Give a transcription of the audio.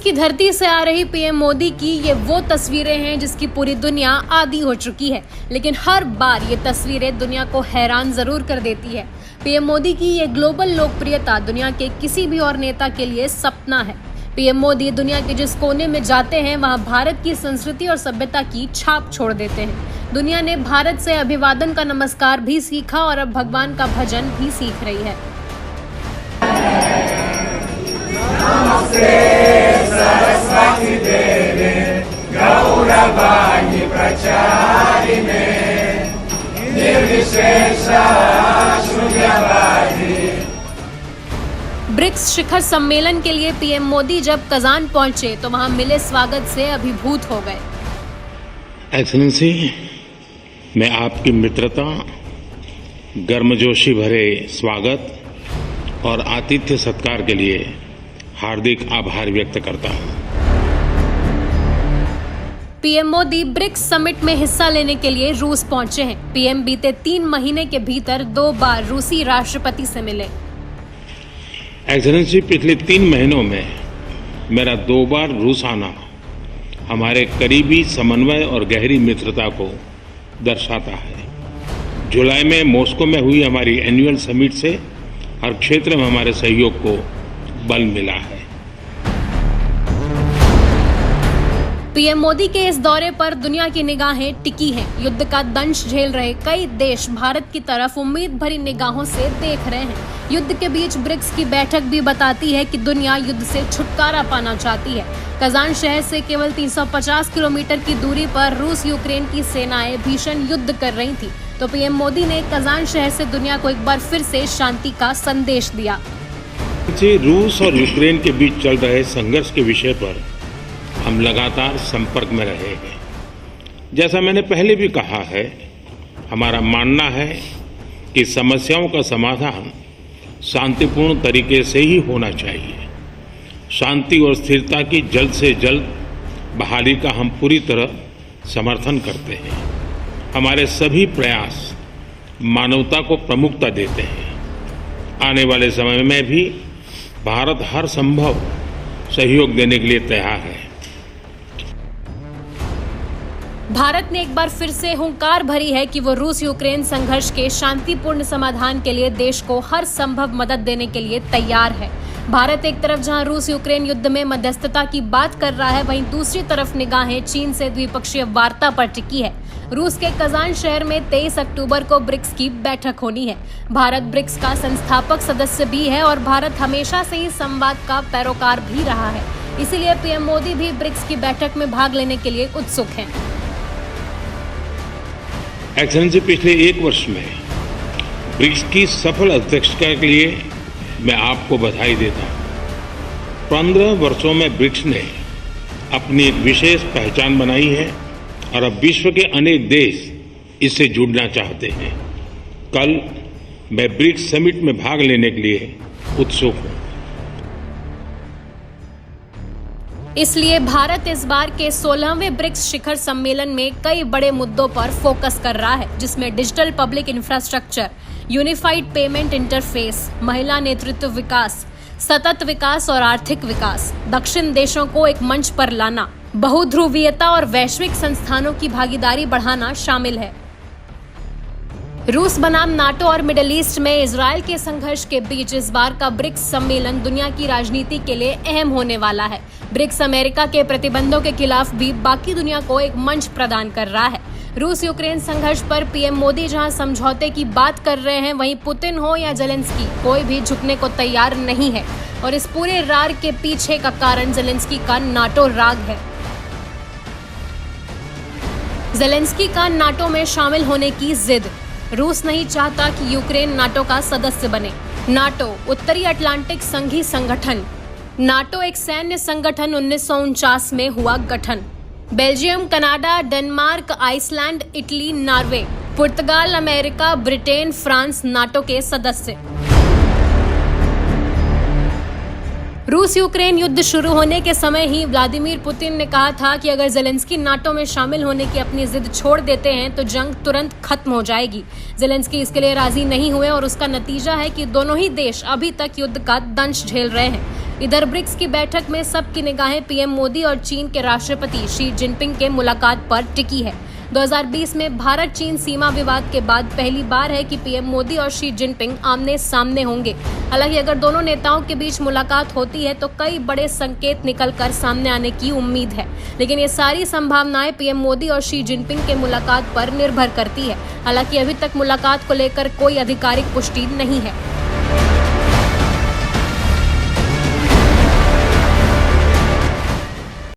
की धरती से आ रही पीएम मोदी की ये वो तस्वीरें हैं जिसकी पूरी दुनिया आदी हो चुकी है, लेकिन हर बार ये तस्वीरें दुनिया को हैरान जरूर कर देती है। पीएम मोदी की ये ग्लोबल लोकप्रियता दुनिया के किसी भी और नेता के लिए सपना है। पीएम मोदी दुनिया के जिस कोने में जाते हैं वहां भारत की संस्कृति और सभ्यता की छाप छोड़ देते हैं। दुनिया ने भारत से अभिवादन का नमस्कार भी सीखा और अब भगवान का भजन भी सीख रही है। नमस्ते सरस्वती देवे गौरवाणी प्रचारिणे निर्विशेष शून्यवादी। ब्रिक्स शिखर सम्मेलन के लिए पीएम मोदी जब कजान पहुंचे तो वहां मिले स्वागत से अभिभूत हो गए। एक्सेलेंसी, मैं आपकी मित्रता, गर्मजोशी भरे स्वागत और आतिथ्य सत्कार के लिए हार्दिक आभार व्यक्त करता हूं। पीएम मोदी ब्रिक्स समिट में हिस्सा लेने के लिए रूस पहुंचे हैं। पीएम बीते 3 महीने के भीतर 2 बार रूसी राष्ट्रपति से मिले। एक्सेलेंसी, पिछले 3 महीनों में मेरा 2 बार रूस आना हमारे करीबी समन्वय और गहरी मित्रता को दर्शाता है। जुलाई में मॉस्को में हुई हमारी एनुअल समिट से हर क्षेत्र में हमारे सहयोग को बल मिला है। पीएम मोदी के इस दौरे पर दुनिया की निगाहें टिकी हैं। युद्ध का दंश झेल रहे कई देश भारत की तरफ उम्मीद भरी निगाहों से देख रहे हैं। युद्ध के बीच ब्रिक्स की बैठक भी बताती है कि दुनिया युद्ध से छुटकारा पाना चाहती है। कजान शहर से केवल 350 किलोमीटर की दूरी पर रूस यूक्रेन की सेनाएं भीषण युद्ध कर रही थी, तो पीएम मोदी ने कजान शहर से दुनिया को एक बार फिर से शांति का संदेश दिया। रूस और यूक्रेन के बीच चल रहे संघर्ष के विषय पर हम लगातार संपर्क में रहे हैं। जैसा मैंने पहले भी कहा है, हमारा मानना है कि समस्याओं का समाधान शांतिपूर्ण तरीके से ही होना चाहिए। शांति और स्थिरता की जल्द से जल्द बहाली का हम पूरी तरह समर्थन करते हैं। हमारे सभी प्रयास मानवता को प्रमुखता देते हैं। आने वाले समय में भी भारत हर संभव सहयोग देने के लिए तैयार है। भारत ने एक बार फिर से हुंकार भरी है कि वो रूस यूक्रेन संघर्ष के शांतिपूर्ण समाधान के लिए देश को हर संभव मदद देने के लिए तैयार है। भारत एक तरफ जहां रूस यूक्रेन युद्ध में मध्यस्थता की बात कर रहा है, वहीं दूसरी तरफ निगाहें चीन से द्विपक्षीय वार्ता पर टिकी है। रूस के कजान शहर में 23 अक्टूबर को ब्रिक्स की बैठक होनी है। भारत ब्रिक्स का संस्थापक सदस्य भी है और भारत हमेशा से ही संवाद का पैरोकार भी रहा है। इसीलिए पीएम मोदी भी ब्रिक्स की बैठक में भाग लेने के लिए उत्सुक हैं। एक्सेलेंसी, पिछले 1 वर्ष में ब्रिक्स की सफल अध्यक्षता के लिए मैं आपको बधाई देता हूँ। 15 वर्षों में ब्रिक्स ने अपनी एक विशेष पहचान बनाई है और अब विश्व के अनेक देश इससे जुड़ना चाहते हैं। कल मैं ब्रिक्स समिट में भाग लेने के लिए उत्सुक हूँ। इसलिए भारत इस बार के 16वें ब्रिक्स शिखर सम्मेलन में कई बड़े मुद्दों पर फोकस कर रहा है, जिसमें digital public infrastructure, unified payment interface, महिला नेतृत्व विकास, सतत विकास और आर्थिक विकास, दक्षिण देशों को एक मंच पर लाना, बहुध्रुवीयता और वैश्विक संस्थानों की भागीदारी बढ़ाना शामिल है। रूस बनाम नाटो और मिडिल ईस्ट में इजरायल के संघर्ष के बीच इस बार का ब्रिक्स सम्मेलन दुनिया की राजनीति के लिए अहम होने वाला है। ब्रिक्स अमेरिका के प्रतिबंधों के खिलाफ भी बाकी दुनिया को एक मंच प्रदान कर रहा है। रूस यूक्रेन संघर्ष पर पीएम मोदी जहां समझौते की बात कर रहे हैं, वहीं पुतिन हो या जेलेंस्की, कोई भी झुकने को तैयार नहीं है। और इस पूरे रार के पीछे का कारण जेलेंस्की का नाटो राग है। जेलेंस्की का नाटो में शामिल होने की जिद। रूस नहीं चाहता कि यूक्रेन नाटो का सदस्य बने। नाटो उत्तरी अटलांटिक संघी संगठन। नाटो एक सैन्य संगठन 1949 में हुआ गठन। Belgium, Canada, Denmark, Iceland, Italy, Norway, पुर्तगाल, अमेरिका, ब्रिटेन, फ्रांस नाटो के सदस्य। रूस यूक्रेन युद्ध शुरू होने के समय ही व्लादिमीर पुतिन ने कहा था कि अगर जेलेंस्की नाटो में शामिल होने की अपनी जिद छोड़ देते हैं तो जंग तुरंत खत्म हो जाएगी। जेलेंस्की इसके लिए राजी नहीं हुए और उसका नतीजा है कि दोनों ही देश अभी तक युद्ध का दंश झेल रहे हैं। इधर ब्रिक्स की बैठक में सबकी निगाहें पीएम मोदी और चीन के राष्ट्रपति शी जिनपिंग के मुलाकात पर टिकी है। 2020 में भारत चीन सीमा विवाद के बाद पहली बार है कि पीएम मोदी और शी जिनपिंग आमने सामने होंगे। हालांकि अगर दोनों नेताओं के बीच मुलाकात होती है तो कई बड़े संकेत निकलकर सामने आने की उम्मीद है, लेकिन ये सारी संभावनाएं पीएम मोदी और शी जिनपिंग के मुलाकात पर निर्भर करती है। हालांकि अभी तक मुलाकात को लेकर कोई आधिकारिक पुष्टि नहीं है।